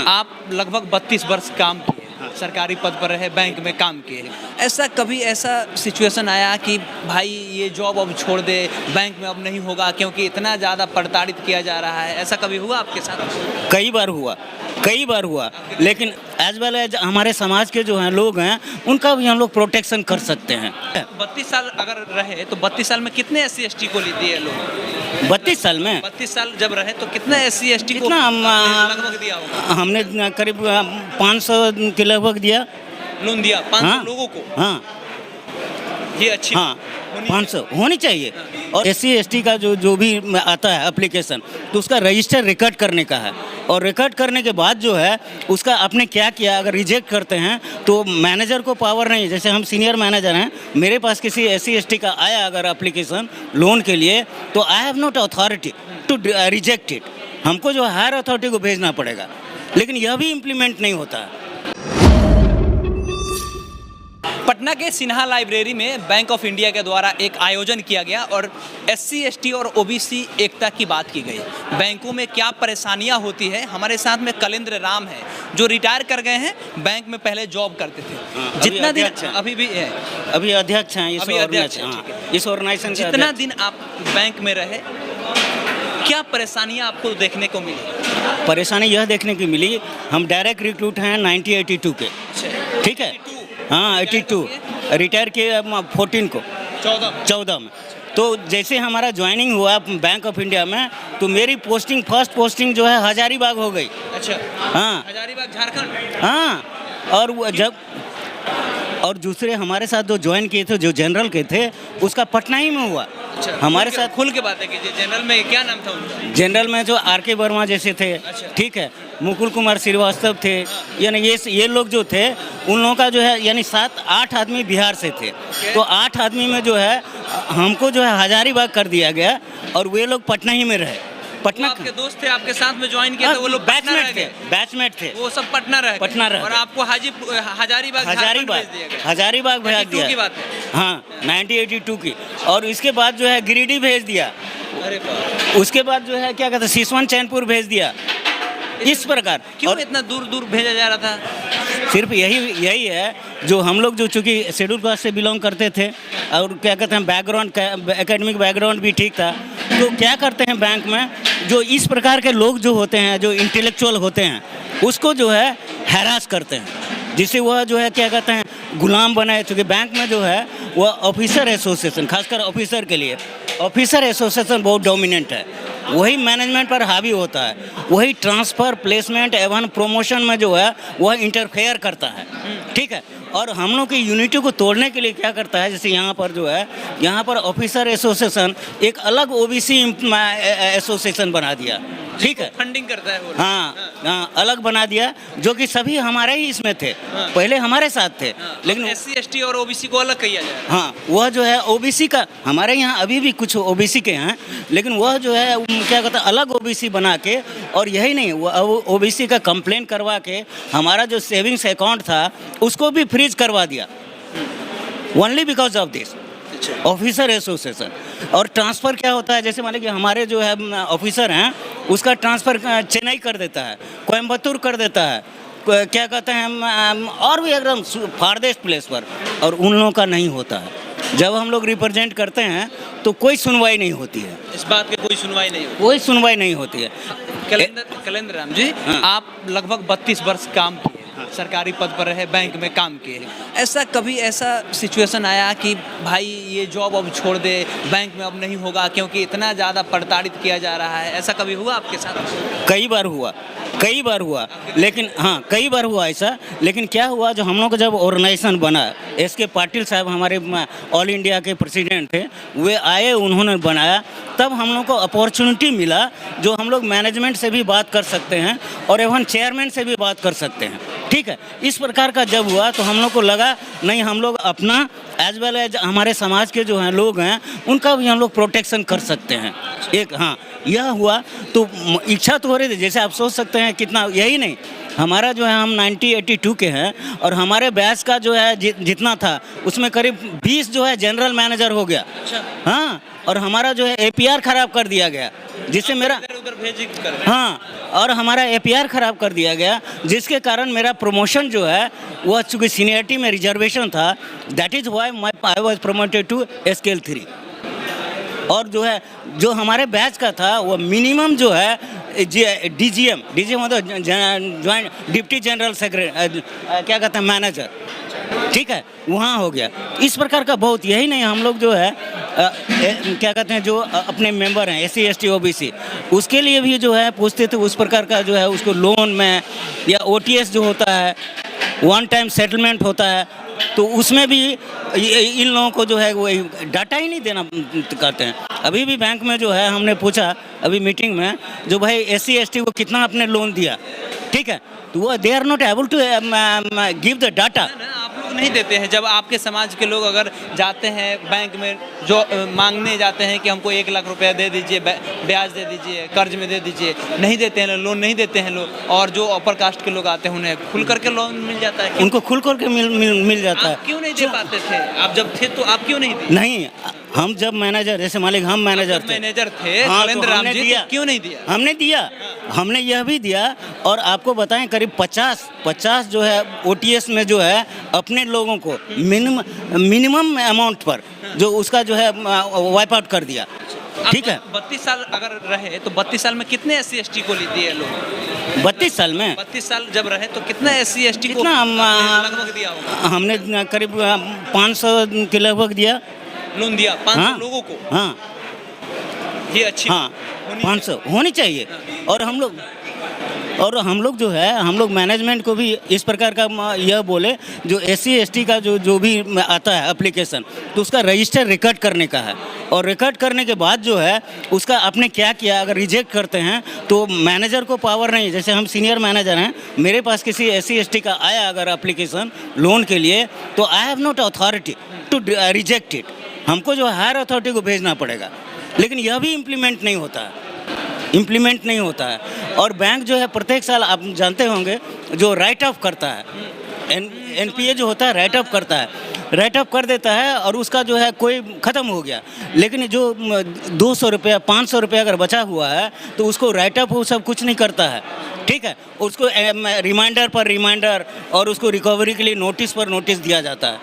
आप लगभग 32 वर्ष काम किए, सरकारी पद पर रहे, बैंक में काम किए। ऐसा कभी ऐसा सिचुएशन आया कि भाई ये जॉब अब छोड़ दे, बैंक में अब नहीं होगा क्योंकि इतना ज़्यादा प्रताड़ित किया जा रहा है, ऐसा कभी हुआ आपके साथ? कई बार हुआ, लेकिन एज वेल एज हमारे समाज के जो हैं लोग हैं उनका भी हम लोग प्रोटेक्शन कर सकते हैं। 32 साल अगर रहे तो 32 साल में कितने SC/ST को दिए लोग? 32 साल में 32 साल जब रहे तो कितने SC/ST को कितना हम लगभग दिया होगा? हमने करीब 500 के लगभग दिया, लोन दिया 500 हाँ, लोगों को। हाँ ये अच्छी हाँ 500 होनी चाहिए। और SC/ST का जो भी आता है एप्लीकेशन तो उसका रजिस्टर रिकॉर्ड करने का है, और रिकॉर्ड करने के बाद जो है उसका आपने क्या किया, अगर रिजेक्ट करते हैं तो मैनेजर को पावर नहीं। जैसे हम सीनियर मैनेजर हैं, मेरे पास किसी SC/ST का आया अगर एप्लीकेशन लोन के लिए तो I have not authority to reject it. हमको जो हायर अथॉरिटी को भेजना पड़ेगा, लेकिन यह भी इम्प्लीमेंट नहीं होता है। पटना के सिन्हा लाइब्रेरी में बैंक ऑफ इंडिया के द्वारा एक आयोजन किया गया और SC/ST और OBC एकता की बात की गई। बैंकों में क्या परेशानियां होती है, हमारे साथ में कलेंद्र राम है जो रिटायर कर गए हैं, बैंक में पहले जॉब करते थे। जितना दिन अभी भी है, अभी अध्यक्ष हैं इस ऑर्गेनाइजेशन। जितना दिन आप बैंक में रहे, क्या परेशानियां आपको देखने को मिली? परेशानी यह देखने की मिली, हम डायरेक्ट रिक्रूट हैं 1982 के, ठीक है, हाँ 82 रिटायर किए 14 को 14 में। तो जैसे हमारा ज्वाइनिंग हुआ बैंक ऑफ इंडिया में तो मेरी फर्स्ट पोस्टिंग जो है हजारीबाग हो गई। अच्छा, हाँ हजारीबाग झारखंड। हाँ, और दूसरे हमारे साथ जो ज्वाइन किए थे, जो जनरल के थे, उसका पटना ही में हुआ। अच्छा, हमारे साथ खुल के बातें कीजिए। जनरल में क्या नाम था उनका? जनरल में जो RK वर्मा जैसे थे, अच्छा, ठीक है, मुकुल कुमार श्रीवास्तव थे, यानी ये लोग जो थे उन लोगों का जो है यानी 7-8 आदमी बिहार से थे। तो 8 आदमी में जो है हमको जो है हजारीबाग कर दिया गया और वे लोग पटना ही में रहे। पटना आपके दोस्त थे, आपके साथ में ज्वाइन किया था, वो लोग बैचमेट थे, वो सब पटना रहे और आपको हजारीबाग भेज दिया। की बात है, हाँ 1982 की। और इसके बाद जो है गिरिडीह भेज दिया। अरे उसके बाद जो है क्या कहते हैं सिसवन चैनपुर भेज दिया। इस प्रकार क्यों इतना दूर दूर भेजा जा रहा था? सिर्फ यही है, जो हम लोग जो चूँकि शेड्यूल कास्ट से बिलोंग करते थे और क्या कहते हैं बैकग्राउंड एकेडमिक बैकग्राउंड भी ठीक था, तो क्या करते हैं बैंक में जो इस प्रकार के लोग जो होते हैं, जो इंटेलेक्चुअल होते हैं, उसको जो है हैरास करते हैं, जिससे वह जो है क्या कहते हैं गुलाम बनाए। चूँकि बैंक में जो है वह ऑफिसर एसोसिएशन, खासकर ऑफिसर के लिए ऑफिसर एसोसिएशन बहुत डोमिनेंट है, वही मैनेजमेंट पर हावी होता है, वही ट्रांसफ़र प्लेसमेंट एवं प्रमोशन में जो है वह इंटरफेयर करता है, ठीक है। और हम लोग की यूनिटी को तोड़ने के लिए क्या करता है, जैसे यहाँ पर जो है यहाँ पर ऑफिसर एसोसिएशन एक अलग OBC एसोसिएशन बना दिया, ठीक है, फंडिंग करता है वो। हाँ, अलग बना दिया, जो कि सभी हमारे ही इसमें थे, पहले हमारे साथ थे, लेकिन SC/ST और OBC को अलग किया जाए। हाँ, वह जो है OBC का हमारे यहाँ अभी भी कुछ OBC के हैं, लेकिन वह जो है क्या कहता है अलग OBC बना के, और यही नहीं वो OBC का कंप्लेन करवा के हमारा जो सेविंग्स अकाउंट था उसको भी फ्रीज करवा दिया, only because of this officer association. और ट्रांसफ़र क्या होता है, जैसे मान लीजिए हमारे जो है ऑफिसर हैं उसका ट्रांसफ़र चेन्नई कर देता है, कोयम्बतूर कर देता है, क्या कहते हैं और भी एकदम फारदेस्ट प्लेस पर, और उन लोगों का नहीं होता है। जब हम लोग रिप्रेजेंट करते हैं तो कोई सुनवाई नहीं होती है, इस बात की कोई सुनवाई नहीं होती है। कलेंद्र राम जी, आप लगभग 32 वर्ष काम किए, सरकारी पद पर रहे, बैंक में काम किए। ऐसा कभी ऐसा सिचुएशन आया कि भाई ये जॉब अब छोड़ दे, बैंक में अब नहीं होगा क्योंकि इतना ज़्यादा प्रताड़ित किया जा रहा है, ऐसा कभी हुआ आपके साथ? कई बार हुआ, लेकिन हाँ कई बार हुआ ऐसा। लेकिन क्या हुआ, जो हम लोग का जब ऑर्गेनाइजेशन बना, SK पाटिल साहब हमारे ऑल इंडिया के प्रेसिडेंट थे, वे आए, उन्होंने बनाया, तब हम लोग को अपॉर्चुनिटी मिला जो हम लोग मैनेजमेंट से भी बात कर सकते हैं और एवं चेयरमैन से भी बात कर सकते हैं, ठीक है। इस प्रकार का जब हुआ तो हम लोग को लगा नहीं, हम लोग अपना एज वेल एज हमारे समाज के जो हैं लोग हैं उनका भी हम लोग प्रोटेक्शन कर सकते हैं। एक हाँ यह हुआ तो इच्छा तो हो रही थी, जैसे आप सोच सकते हैं कितना, यही नहीं, हमारा जो है हम 1982 के हैं और हमारे बैच का जो है जितना था उसमें करीब 20 जो है जनरल मैनेजर हो गया। हाँ, और हमारा जो है APR खराब कर दिया गया, जिससे मेरा उधर भेज कर, हाँ, और हमारा APR खराब कर दिया गया, जिसके कारण मेरा प्रमोशन जो है वह चूँकि सीनियरिटी में रिजर्वेशन था, that is why I was promoted to scale 3। और जो है जो हमारे बैच का था वो मिनिमम जो है DGM मतलब ज्वाइंट डिप्टी जनरल सेक्रेटरी, क्या कहते हैं, मैनेजर, ठीक है, वहाँ हो गया। इस प्रकार का बहुत, यही नहीं, हम लोग जो है क्या कहते हैं, जो अपने मेंबर हैं SC ST OBC, उसके लिए भी जो है पूछते थे, उस प्रकार का जो है उसको लोन में या OTS जो होता है, वन टाइम सेटलमेंट होता है, तो उसमें भी इन लोगों को जो है वो डाटा ही नहीं देना करते हैं। अभी भी बैंक में जो है हमने पूछा अभी मीटिंग में, जो भाई SC ST को कितना आपने लोन दिया, ठीक है, तो वो they are not able to give the data. आप लोग नहीं देते हैं। जब आपके समाज के लोग अगर जाते हैं बैंक में, जो मांगने जाते हैं कि हमको 1 लाख रुपया दे दीजिए, ब्याज दे दीजिए, कर्ज में दे दीजिए, नहीं देते हैं, लोन नहीं देते हैं लोग, और जो अपर कास्ट के लोग आते हैं उन्हें खुल करके लोन मिल जाता है। उनको खुल करके मिल जाता है। आप क्यों नहीं दे पाते थे? आप जब थे तो आप क्यों नहीं दिए? नहीं, हम जब मैनेजर, जैसे मालिक हम मैनेजर थे, हाँ, कलेंद्र तो राम जी, दिया, क्यों नहीं दिया? हमने दिया, हमने यह भी दिया। और आपको बताएं करीब 50 जो है OTS में जो है अपने लोगों को मिनिमम अमाउंट पर जो उसका जो है वाइप आउट कर दिया, ठीक है। 32 साल अगर रहे तो 32 साल में कितने SC ST को दिए लोग? 32 साल में 32 साल जब रहे तो कितना SC ST को कितना लगभग दिया होगा? हमने करीब 500 के लगभग दिया, लोन दिया 500 हाँ, लोगों को। हाँ, ये अच्छी, हाँ, 500 होनी चाहिए। और हम लोग जो है, हम लोग मैनेजमेंट को भी इस प्रकार का यह बोले, जो SC ST का जो भी आता है एप्लीकेशन, तो उसका रजिस्टर रिकॉर्ड करने का है, और रिकॉर्ड करने के बाद जो है उसका आपने क्या किया, अगर रिजेक्ट करते हैं तो मैनेजर को पावर नहीं। जैसे हम सीनियर मैनेजर हैं, मेरे पास किसी SC ST का आया अगर एप्लीकेशन लोन के लिए, तो I have not authority to reject it, हमको जो हायर अथॉरिटी को भेजना पड़ेगा। लेकिन यह भी इम्प्लीमेंट नहीं होता है। और बैंक जो है प्रत्येक साल, आप जानते होंगे, जो राइट ऑफ करता है, NPA जो होता है राइट ऑफ करता है, राइट ऑफ कर देता है, और उसका जो है कोई ख़त्म हो गया। लेकिन जो 200 रुपया 500 रुपया अगर बचा हुआ है तो उसको राइट ऑफ वो सब कुछ नहीं करता है, ठीक है, उसको रिमाइंडर पर रिमाइंडर और उसको रिकवरी के लिए नोटिस पर नोटिस दिया जाता है।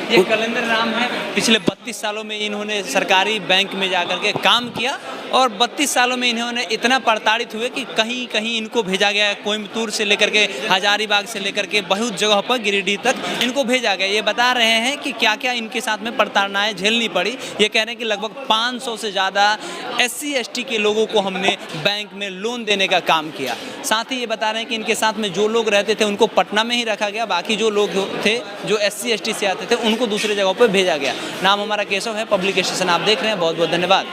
ये कलेंद्र राम है, पिछले 32 सालों में इन्होंने सरकारी बैंक में जाकर के काम किया, और 32 सालों में इन्होंने इतना प्रताड़ित हुए कि कहीं कहीं इनको भेजा गया, कोयम्बतूर से लेकर के हजारीबाग से लेकर के बहुत जगह पर गिरिडीह तक इनको भेजा गया। ये बता रहे हैं कि क्या क्या इनके साथ में प्रताड़नाएं झेलनी पड़ी। ये कह रहे हैं कि लगभग 500 से ज़्यादा SC ST के लोगों को हमने बैंक में लोन देने का काम किया। साथ ही ये बता रहे हैं कि इनके साथ में जो लोग रहते थे उनको पटना में ही रखा गया, बाकी जो लोग थे जो SC ST से आते थे उनको दूसरे जगहों पर भेजा गया। नाम हमारा केशव है, पब्लिक स्टेशन आप देख रहे हैं। बहुत बहुत धन्यवाद।